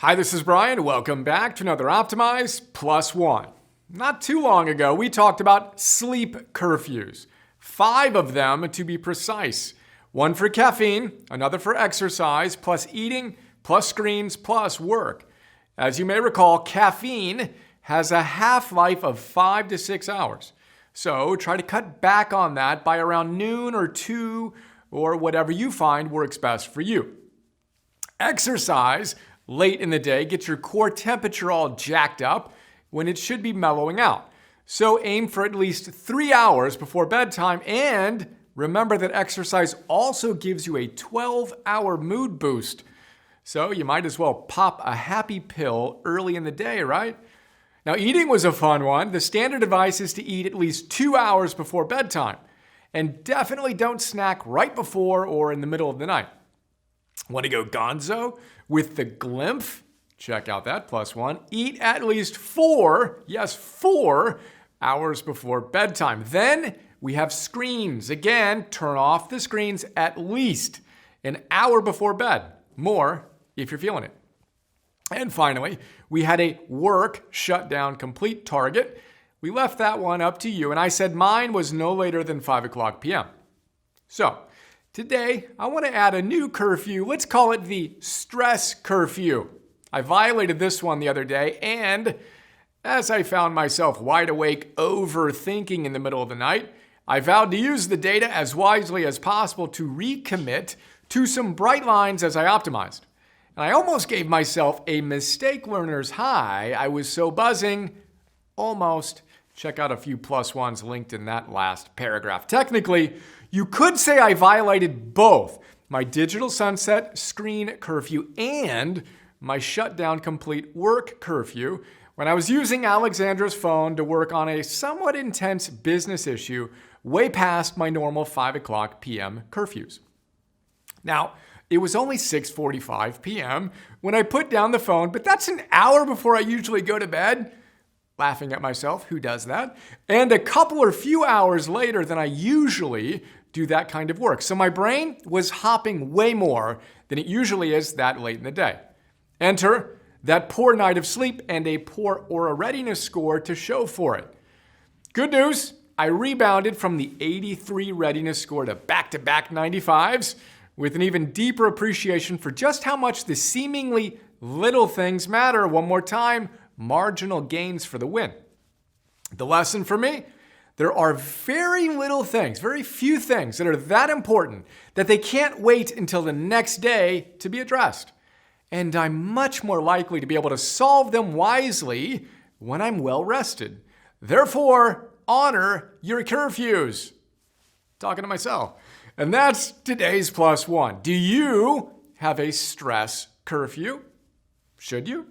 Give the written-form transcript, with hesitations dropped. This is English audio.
Hi, this is Brian. Welcome back to another Optimize Plus One. Not too long ago, we talked about sleep curfews. 5 of them to be precise. 1 for caffeine, another for exercise, plus eating, plus screens, plus work. As you may recall, caffeine has a half-life of 5 to 6 hours. So try to cut back on that by around noon or 2 or whatever you find works best for you. Exercise late in the day gets your core temperature all jacked up when it should be mellowing out. So aim for at least 3 hours before bedtime, and remember that exercise also gives you a 12-hour mood boost. So you might as well pop a happy pill early in the day, right? Now, eating was a fun one. The standard advice is to eat at least 2 hours before bedtime. And definitely don't snack right before or in the middle of the night. Want to go gonzo with the glimpse? Check out that plus one. Eat at least 4 hours before bedtime. Then we have screens. Again, turn off the screens at least an hour before bed. More if you're feeling it. And finally, we had a work shutdown complete target. We left that one up to you, and I said mine was no later than 5 o'clock p.m. So, today, I want to add a new curfew. Let's call it the stress curfew. I violated this one the other day, and as I found myself wide awake overthinking in the middle of the night, I vowed to use the data as wisely as possible to recommit to some bright lines as I optimized. And I almost gave myself a mistake learner's high. I was so buzzing. Almost. Check out a few plus ones linked in that last paragraph. Technically, you could say I violated both my digital sunset screen curfew and my shutdown complete work curfew when I was using Alexandra's phone to work on a somewhat intense business issue way past my normal 5 o'clock p.m. curfews. Now, it was only 6:45 p.m. when I put down the phone, but that's an hour before I usually go to bed. Laughing at myself, who does that? And a couple or few hours later than I usually do that kind of work. So my brain was hopping way more than it usually is that late in the day. Enter that poor night of sleep and a poor Aura readiness score to show for it. Good news, I rebounded from the 83 readiness score to back-to-back 95s with an even deeper appreciation for just how much the seemingly little things matter. One more time, marginal gains for the win. The lesson for me, there are very little things, very few things that are that important that they can't wait until the next day to be addressed. And I'm much more likely to be able to solve them wisely when I'm well rested. Therefore, honor your curfews. Talking to myself. And that's today's plus one. Do you have a stress curfew? Should you?